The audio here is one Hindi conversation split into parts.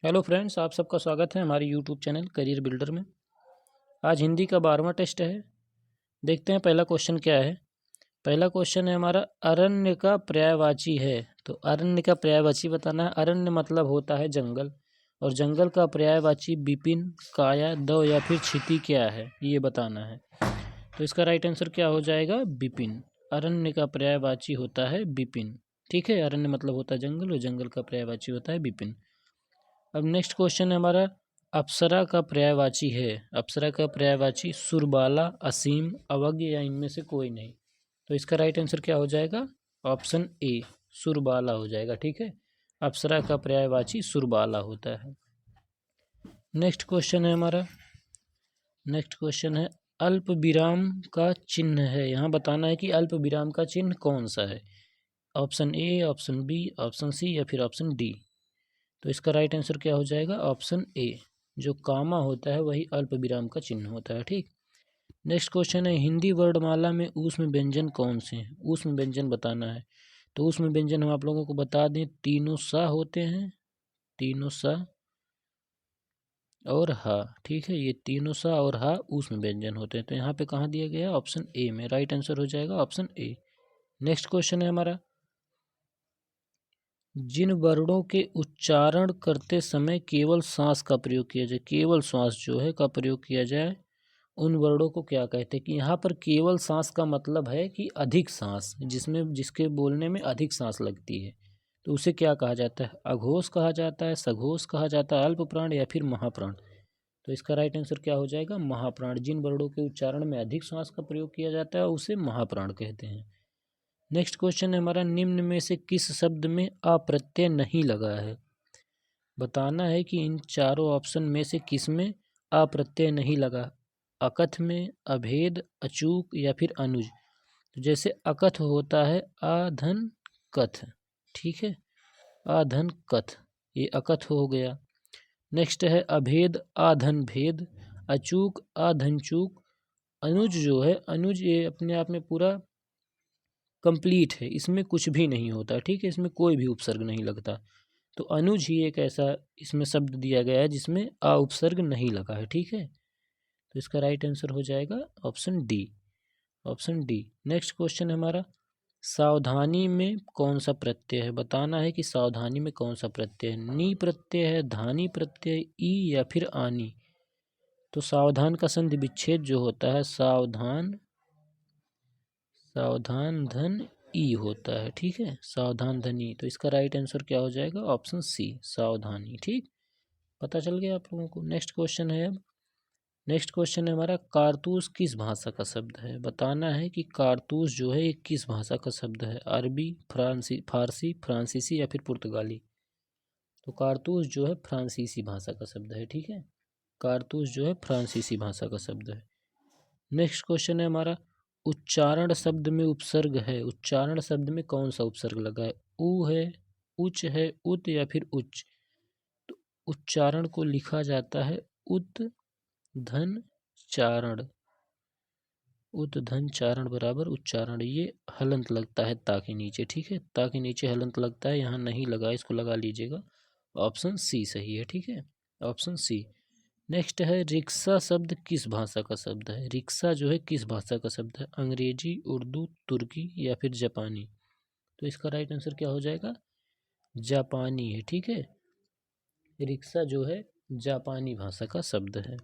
हेलो फ्रेंड्स, आप सबका स्वागत है हमारे यूट्यूब चैनल करियर बिल्डर में। आज हिंदी का 12वां टेस्ट है। देखते हैं पहला क्वेश्चन क्या है। पहला क्वेश्चन है हमारा, अरण्य का पर्यायवाची है। तो अरण्य का पर्यायवाची बताना है। अरण्य मतलब होता है जंगल, और जंगल का पर्यायवाची विपिन, काया, दव या फिर क्षिति क्या है, ये बताना है। तो इसका राइट आंसर क्या हो जाएगा? विपिन। अरण्य का पर्यायवाची होता है विपिन। ठीक है, अरण्य मतलब होता है जंगल और जंगल का पर्यायवाची होता है विपिन। अब नेक्स्ट क्वेश्चन है हमारा, अप्सरा का पर्यायवाची है। अप्सरा का पर्यायवाची सुरबाला, असीम, अवज्ञ या इनमें से कोई नहीं। तो इसका राइट आंसर क्या हो जाएगा? ऑप्शन ए, सुरबाला हो जाएगा। ठीक है, अप्सरा का पर्यायवाची सुरबाला होता है। नेक्स्ट क्वेश्चन है हमारा, नेक्स्ट क्वेश्चन है, अल्प विराम का चिन्ह है। यहाँ बताना है कि अल्प विराम का चिन्ह कौन सा है। Option A, option B, option C या फिर ऑप्शन डी। तो इसका राइट आंसर क्या हो जाएगा? ऑप्शन ए, जो कामा होता है वही अल्प विराम का चिन्ह होता है। ठीक। नेक्स्ट क्वेश्चन है, हिंदी वर्णमाला में ऊष्म व्यंजन कौन से हैं? ऊष्म व्यंजन बताना है। तो ऊष्म व्यंजन हम आप लोगों को बता दें, तीनों सा होते हैं, तीनों सा और हा। ठीक है, ये तीनों सा और हा ऊष्म व्यंजन होते हैं। तो यहाँ पे कहाँ दिया गया है? ऑप्शन ए में। राइट आंसर हो जाएगा ऑप्शन ए। नेक्स्ट क्वेश्चन है हमारा, जिन वर्णों के उच्चारण करते समय केवल सांस का प्रयोग किया जाए, केवल श्वास जो है का प्रयोग किया जाए, उन वर्णों को क्या कहते हैं? कि यहाँ पर केवल सांस का मतलब है कि अधिक सांस, जिसमें जिसके बोलने में अधिक सांस लगती है, तो उसे क्या कहा जाता है? अघोष कहा जाता है, सघोष कहा जाता है, अल्प प्राण या फिर महाप्राण। तो इसका राइट आंसर क्या हो जाएगा? महाप्राण। जिन वर्णों के उच्चारण में अधिक श्वास का प्रयोग किया जाता है उसे महाप्राण कहते हैं। नेक्स्ट क्वेश्चन है हमारा, निम्न में से किस शब्द में अ प्रत्यय नहीं लगा है? बताना है कि इन चारों ऑप्शन में से किस में अ प्रत्यय नहीं लगा। अकथ में, अभेद, अचूक या फिर अनुज। तो जैसे अकथ होता है आधन कथ। ठीक है, आधन कथ, ये अकथ हो गया। नेक्स्ट है अभेद, आधन भेद, अचूक, आधन चूक। अनुज जो है, अनुज ये अपने आप में पूरा कंप्लीट है, इसमें कुछ भी नहीं होता। ठीक है, इसमें कोई भी उपसर्ग नहीं लगता। तो अनुज ही एक ऐसा इसमें शब्द दिया गया है जिसमें आ उपसर्ग नहीं लगा है। ठीक है, तो इसका राइट आंसर हो जाएगा option D, option D. Next question है हमारा, सावधानी में कौन सा प्रत्यय है? बताना है कि सावधानी में कौन सा प्रत्यय है। नी प्रत्यय है, धानी प्रत्यय, ई या फिर आनी। तो सावधान का संधि विच्छेद जो होता है, सावधान, सावधान धन ई होता है। ठीक है, सावधान धनी। तो इसका राइट आंसर क्या हो जाएगा? ऑप्शन सी, सावधानी। ठीक, पता चल गया आप लोगों को। नेक्स्ट क्वेश्चन है अब, नेक्स्ट क्वेश्चन है हमारा, कारतूस किस भाषा का शब्द है? बताना है कि कारतूस जो है ये किस भाषा का शब्द है। अरबी, फारसी, फ्रांसीसी या फिर पुर्तगाली। तो कारतूस जो है फ्रांसीसी भाषा का शब्द है। ठीक है, कारतूस जो है फ्रांसीसी भाषा का शब्द है। नेक्स्ट क्वेश्चन है हमारा, उच्चारण शब्द में उपसर्ग है। उच्चारण शब्द में कौन सा उपसर्ग लगा है? उ है, उच्च है, उत या फिर उच्च। तो उच्चारण को लिखा जाता है उत धन चारण। उत धन चारण बराबर उच्चारण। ये हलंत लगता है ता के नीचे। ठीक है, ता के नीचे हलंत लगता है, यहाँ नहीं लगा, इसको लगा लीजिएगा। ऑप्शन सी सही है। ठीक है, ऑप्शन सी। नेक्स्ट है, रिक्शा शब्द किस भाषा का शब्द है? रिक्शा जो है किस भाषा का शब्द है? अंग्रेजी, उर्दू, तुर्की या फिर जापानी। तो इसका राइट आंसर क्या हो जाएगा? जापानी है। ठीक है, रिक्शा जो है जापानी भाषा का शब्द है।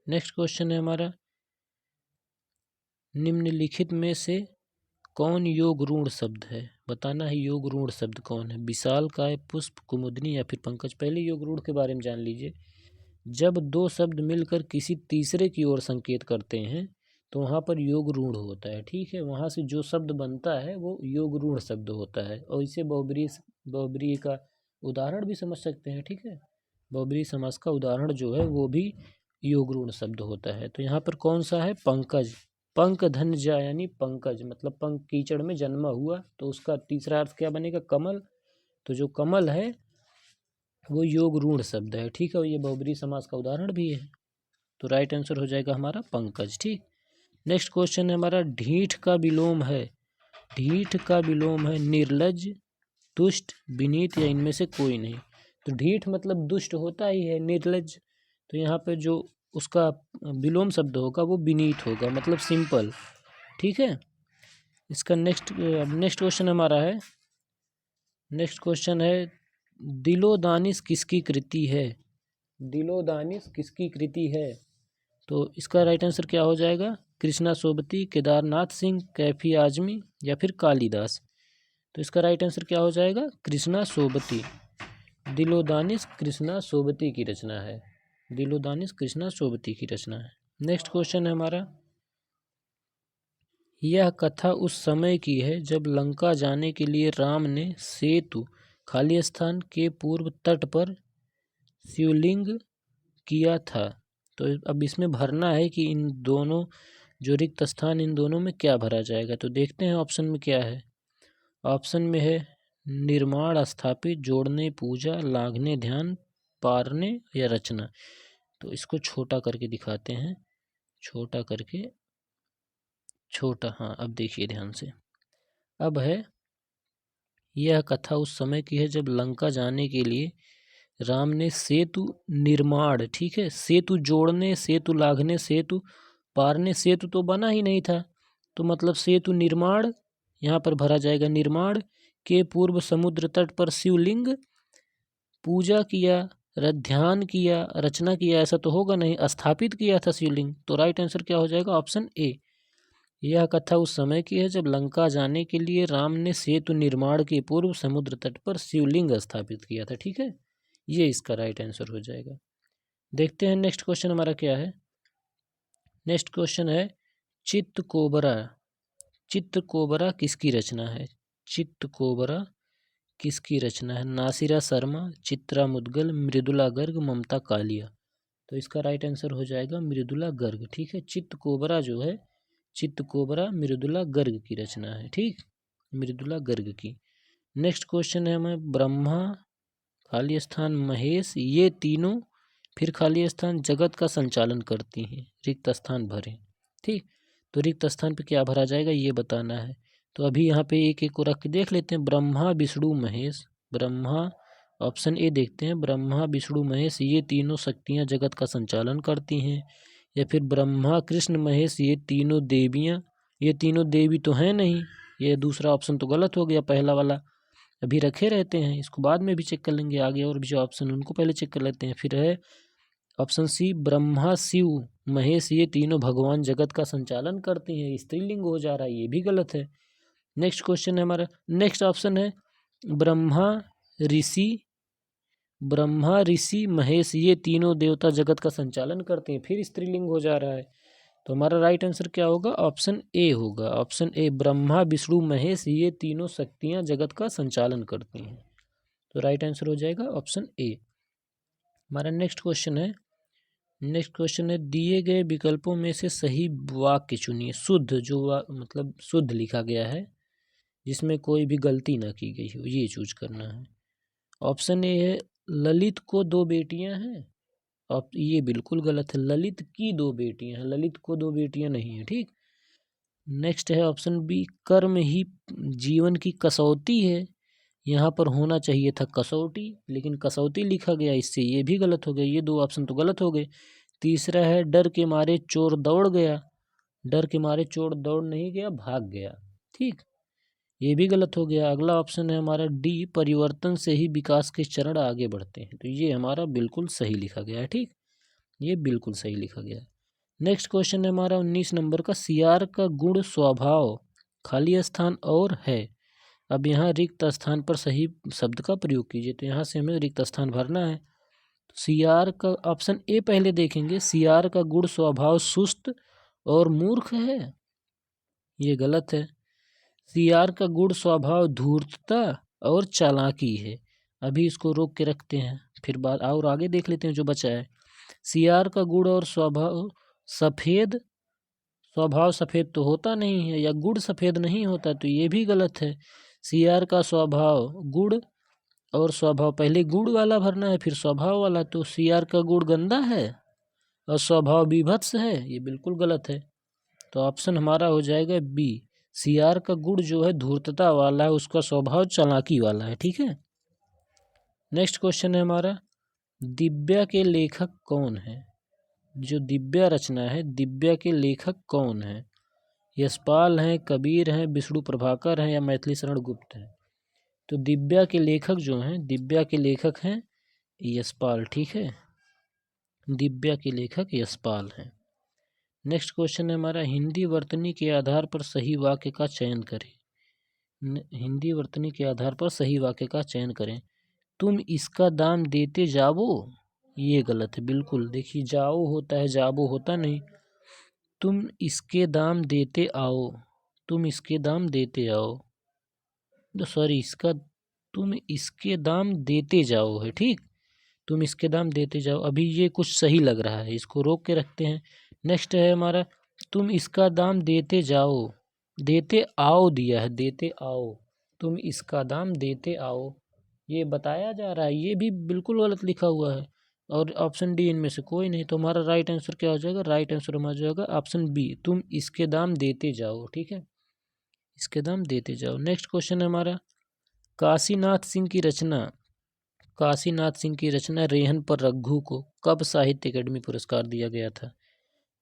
नेक्स्ट क्वेश्चन है हमारा, निम्नलिखित में से कौन योग रूढ़ शब्द है? बताना है योग रूढ़ शब्द कौन है। विशाल काय, पुष्प, कुमुदनी या फिर पंकज। पहले योग रूढ़ के बारे में जान लीजिए। जब दो शब्द मिलकर किसी तीसरे की ओर संकेत करते हैं तो वहाँ पर योग रूढ़ होता है। ठीक है, वहाँ से जो शब्द बनता है वो योग रूढ़ शब्द होता है। और इसे बहुब्रीहि बहुब्रीहि का उदाहरण भी समझ सकते हैं। ठीक है, बहुब्रीहि समास का उदाहरण जो है वो भी योग रूढ़ शब्द होता है। तो यहाँ पर कौन सा है? पंकज। पंक धन जा, यानी पंकज मतलब पंक, कीचड़ में जन्मा हुआ, तो उसका तीसरा अर्थ क्या बनेगा? कमल। तो जो कमल है वो योग रूढ़ शब्द है। ठीक है, ये बहुब्रीहि समास का उदाहरण भी है। तो राइट आंसर हो जाएगा हमारा पंकज। ठीक। नेक्स्ट क्वेश्चन है हमारा, ढीठ का विलोम है। ढीठ का विलोम है निर्लज, तुष्ट, विनीत या इनमें से कोई नहीं। तो ढीठ मतलब दुष्ट होता ही है, निर्लज्ज। तो यहाँ पे जो उसका विलोम शब्द होगा वो विनीत होगा, मतलब सिंपल। ठीक है। इसका नेक्स्ट क्वेश्चन हमारा है, नेक्स्ट क्वेश्चन है दिलो दानिश किसकी कृति है? दिलो दानिश किसकी कृति है? तो इसका राइट आंसर क्या हो जाएगा? कृष्णा सोबती, केदारनाथ सिंह, कैफी आजमी या फिर कालिदास। तो इसका राइट आंसर क्या हो जाएगा? कृष्णा सोबती। दिलो दानिश कृष्णा सोबती की रचना है। दिलो दानिश कृष्णा सोबती की रचना है। नेक्स्ट क्वेश्चन है हमारा, यह कथा उस समय की है जब लंका जाने के लिए राम ने सेतु खाली स्थान के पूर्व तट पर शिवलिंग किया था। तो अब इसमें भरना है कि इन दोनों जो रिक्त स्थान, इन दोनों में क्या भरा जाएगा। तो देखते हैं ऑप्शन में क्या है। ऑप्शन में है निर्माण, स्थापित, जोड़ने, पूजा, लाघने, ध्यान, पारने या रचना। तो इसको छोटा करके दिखाते हैं, छोटा करके, छोटा, हाँ अब देखिए ध्यान से। अब है यह कथा उस समय की है जब लंका जाने के लिए राम ने सेतु निर्माण, ठीक है, सेतु जोड़ने, सेतु लाघने, सेतु पारने, सेतु तो बना ही नहीं था, तो मतलब सेतु निर्माण यहाँ पर भरा जाएगा। निर्माण के पूर्व समुद्र तट पर शिवलिंग, पूजा किया, ध्यान किया, रचना किया, ऐसा तो होगा नहीं, स्थापित किया था शिवलिंग। तो राइट आंसर क्या हो जाएगा? Option A. यह कथा उस समय की है जब लंका जाने के लिए राम ने सेतु निर्माण के पूर्व समुद्र तट पर शिवलिंग स्थापित किया था। ठीक है, ये इसका राइट आंसर हो जाएगा। देखते हैं नेक्स्ट क्वेश्चन हमारा क्या है। नेक्स्ट क्वेश्चन है चित्तकोबरा। चित्तकोबरा किसकी रचना है? चित्तकोबरा किसकी रचना है? नासिरा शर्मा, चित्रा मुदगल, मृदुला गर्ग, ममता कालिया। तो इसका राइट आंसर हो जाएगा मृदुला गर्ग। ठीक है, चित्तकोबरा जो है, चित्तकोबरा मृदुला गर्ग की रचना है। ठीक, मृदुला गर्ग की। नेक्स्ट क्वेश्चन है हमें ब्रह्मा, खाली स्थान महेश, ये तीनों फिर खाली स्थान जगत का संचालन करती हैं, रिक्त स्थान भरें। ठीक, तो रिक्त स्थान पे क्या भरा जाएगा ये बताना है। तो अभी यहाँ पे एक एक को रख के देख लेते हैं। ब्रह्मा विष्णु महेश, ब्रह्मा, ऑप्शन ए देखते हैं, ब्रह्मा विष्णु महेश ये तीनों शक्तियाँ जगत का संचालन करती हैं। या फिर ब्रह्मा कृष्ण महेश ये तीनों देवियाँ, ये तीनों देवी तो हैं नहीं, ये दूसरा ऑप्शन तो गलत हो गया, पहला वाला अभी रखे रहते हैं, इसको बाद में भी चेक कर लेंगे आगे, और भी जो ऑप्शन उनको पहले चेक कर लेते हैं। फिर है ऑप्शन सी, ब्रह्मा शिव महेश ये तीनों भगवान जगत का संचालन करते हैं, स्त्रीलिंग हो जा रहा है, ये भी गलत है। नेक्स्ट क्वेश्चन है हमारा, नेक्स्ट ऑप्शन है ब्रह्मा ऋषि, ब्रह्मा ऋषि महेश ये तीनों देवता जगत का संचालन करते हैं, फिर स्त्रीलिंग हो जा रहा है। तो हमारा राइट आंसर क्या होगा? ऑप्शन ए होगा। ऑप्शन ए, ब्रह्मा विष्णु महेश ये तीनों शक्तियाँ जगत का संचालन करती हैं। तो राइट आंसर हो जाएगा ऑप्शन ए। हमारा नेक्स्ट क्वेश्चन है, नेक्स्ट क्वेश्चन है दिए गए विकल्पों में से सही वाक्य चुनिए। शुद्ध जो मतलब शुद्ध लिखा गया है, जिसमें कोई भी गलती ना की गई हो, ये चूज करना है। ऑप्शन ए है ललित को 2 बेटियां हैं, अब ये बिल्कुल गलत है, ललित की 2 बेटियां हैं, ललित को 2 बेटियां नहीं है। ठीक, नेक्स्ट है ऑप्शन बी, कर्म ही जीवन की कसौटी है, यहाँ पर होना चाहिए था कसौटी, लेकिन कसौटी लिखा गया, इससे ये भी गलत हो गया, ये 2 ऑप्शन तो गलत हो गए। तीसरा है डर के मारे चोर दौड़ गया, डर के मारे चोर दौड़ नहीं गया, भाग गया। ठीक, ये भी गलत हो गया। अगला ऑप्शन है हमारा डी, परिवर्तन से ही विकास के चरण आगे बढ़ते हैं, तो ये हमारा बिल्कुल सही लिखा गया है। ठीक, ये बिल्कुल सही लिखा गया है। नेक्स्ट क्वेश्चन है हमारा 19 नंबर का, सियार का गुण स्वभाव खाली स्थान और है। अब यहाँ रिक्त स्थान पर सही शब्द का प्रयोग कीजिए, तो यहाँ से हमें रिक्त स्थान भरना है। तो सियार का ऑप्शन ए पहले देखेंगे, सियार का गुण स्वभाव सुस्त और मूर्ख है, ये गलत है। सियार का गुण स्वभाव धूर्तता और चालाकी है, अभी इसको रोक के रखते हैं, फिर बाद और आगे देख लेते हैं जो बचा है। सियार का गुण और स्वभाव सफ़ेद, स्वभाव सफ़ेद तो होता नहीं है, या गुड़ सफ़ेद नहीं होता, तो ये भी गलत है। सियार का स्वभाव गुड़ और स्वभाव, पहले गुड़ वाला भरना है फिर स्वभाव वाला, तो सियार का गुड़ गंदा है और स्वभाव विभत्स है, ये बिल्कुल गलत है। तो ऑप्शन हमारा हो जाएगा बी, सियार का गुड़ जो है धूर्तता वाला है, उसका स्वभाव चालाकी वाला है। ठीक है, नेक्स्ट क्वेश्चन है हमारा, दिव्या के लेखक कौन है? जो दिव्या रचना है, दिव्या के लेखक कौन है? यशपाल हैं, कबीर हैं, विष्णु प्रभाकर हैं या मैथिली शरण गुप्त हैं? तो दिव्या के लेखक जो हैं, दिव्या के लेखक हैं यशपाल, ठीक है, दिव्या के लेखक यशपाल हैं। नेक्स्ट क्वेश्चन है हमारा, हिंदी वर्तनी के आधार पर सही वाक्य का चयन करें। हिंदी वर्तनी के आधार पर सही वाक्य का चयन करें। तुम इसका दाम देते जाओ, ये गलत है बिल्कुल। देखिए जाओ होता है, जाबो होता नहीं। तुम इसके दाम देते आओ, तुम इसके दाम देते आओ, तो सॉरी इसका, तुम इसके दाम देते जाओ है, ठीक, तुम इसके दाम देते जाओ। अभी ये कुछ सही लग रहा है, इसको रोक के रखते हैं। नेक्स्ट है हमारा, तुम इसका दाम देते जाओ, देते आओ दिया है, देते आओ, तुम इसका दाम देते आओ, ये बताया जा रहा है, ये भी बिल्कुल गलत लिखा हुआ है। और ऑप्शन डी इनमें से कोई नहीं, तो हमारा राइट आंसर क्या हो जाएगा? राइट आंसर हमारा जाएगा ऑप्शन बी, तुम इसके दाम देते जाओ, ठीक है, इसके दाम देते जाओ। नेक्स्ट क्वेश्चन है हमारा, काशीनाथ सिंह की रचना, काशीनाथ सिंह की रचना रेहन पर रघु को कब साहित्य अकेडमी पुरस्कार दिया गया था?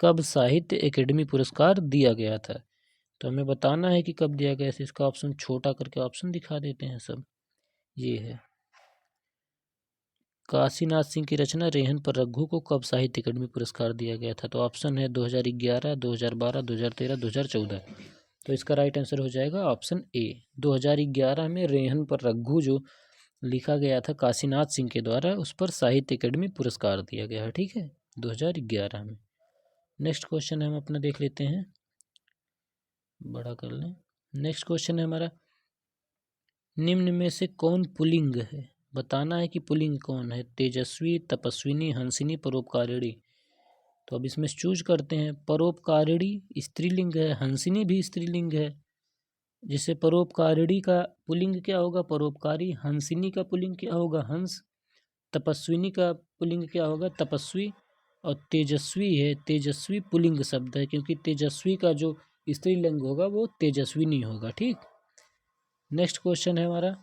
कब साहित्य अकेडमी पुरस्कार दिया गया था? तो हमें बताना है कि कब दिया गया। इसका ऑप्शन छोटा करके ऑप्शन दिखा देते हैं सब। ये है, काशीनाथ सिंह की रचना रेहन पर रघु को कब साहित्य अकेडमी पुरस्कार दिया गया था? तो ऑप्शन है 2011, 2012, 2013, 2014। तो इसका राइट आंसर हो जाएगा ऑप्शन ए, 2011 में रेहन पर रघु जो लिखा गया था काशीनाथ सिंह के द्वारा, उस पर साहित्य अकेडमी पुरस्कार दिया गया है, ठीक है, 2011 में। नेक्स्ट क्वेश्चन हम अपना देख लेते हैं, बड़ा कर लें। नेक्स्ट क्वेश्चन है हमारा, निम्न में से कौन पुल्लिंग है? बताना है कि पुल्लिंग कौन है। तेजस्वी, तपस्विनी, हंसिनी, परोपकारिणी। तो अब इसमें चूज करते हैं। परोपकारिणी स्त्रीलिंग है, हंसिनी भी स्त्रीलिंग है, जिससे परोपकारिणी का पुल्लिंग क्या होगा? परोपकारी। हंसिनी का पुल्लिंग क्या होगा? हंस। तपस्विनी का पुल्लिंग क्या होगा? तपस्वी। और तेजस्वी है, तेजस्वी पुल्लिंग शब्द है, क्योंकि तेजस्वी का जो स्त्रीलिंग होगा वो तेजस्विनी होगा, ठीक। नेक्स्ट क्वेश्चन है हमारा,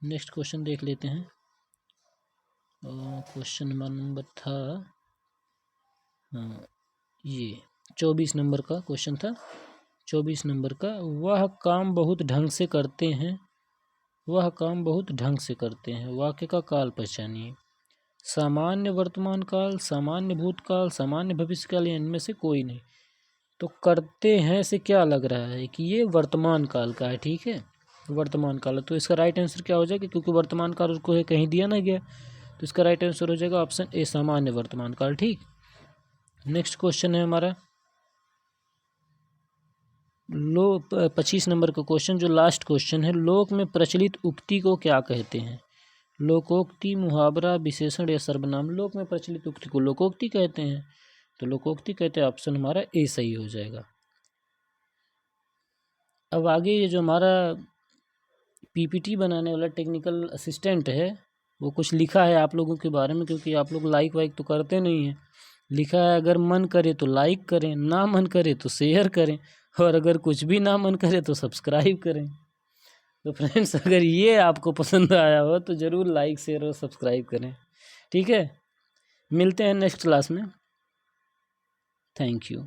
नेक्स्ट क्वेश्चन देख लेते हैं। क्वेश्चन नंबर था, हाँ ये 24 नंबर का क्वेश्चन था, 24 नंबर का। वह काम बहुत ढंग से करते हैं, वह काम बहुत ढंग से करते हैं, वाक्य का काल पहचानिए। सामान्य वर्तमान काल, सामान्य भूतकाल, सामान्य भविष्यकाल, या इनमें से कोई नहीं। तो करते हैं से क्या लग रहा है कि ये वर्तमान काल का है, ठीक है, वर्तमान काल। तो इसका राइट आंसर क्या हो जाएगा? क्योंकि वर्तमान काल उसको कहीं दिया ना गया, तो इसका राइट आंसर हो जाएगा ऑप्शन ए, सामान्य वर्तमान काल, ठीक। नेक्स्ट क्वेश्चन है हमारा, 25 नंबर का क्वेश्चन, जो लास्ट क्वेश्चन है। लोक में प्रचलित उक्ति को क्या कहते हैं? लोकोक्ति, मुहावरा, विशेषण या सर्वनाम। लोक में प्रचलित उक्ति को लोकोक्ति कहते हैं, तो लोकोक्ति कहते हैं, ऑप्शन हमारा ए सही हो जाएगा। अब आगे ये जो हमारा पीपीटी बनाने वाला टेक्निकल असिस्टेंट है, वो कुछ लिखा है आप लोगों के बारे में, क्योंकि आप लोग लाइक वाइक तो करते नहीं हैं। लिखा है, अगर मन करे तो लाइक करें, ना मन करे तो शेयर करें, और अगर कुछ भी ना मन करे तो सब्सक्राइब करें। तो फ्रेंड्स, अगर ये आपको पसंद आया हो तो ज़रूर लाइक, शेयर और सब्सक्राइब करें, ठीक है। मिलते हैं नेक्स्ट क्लास में। Thank you.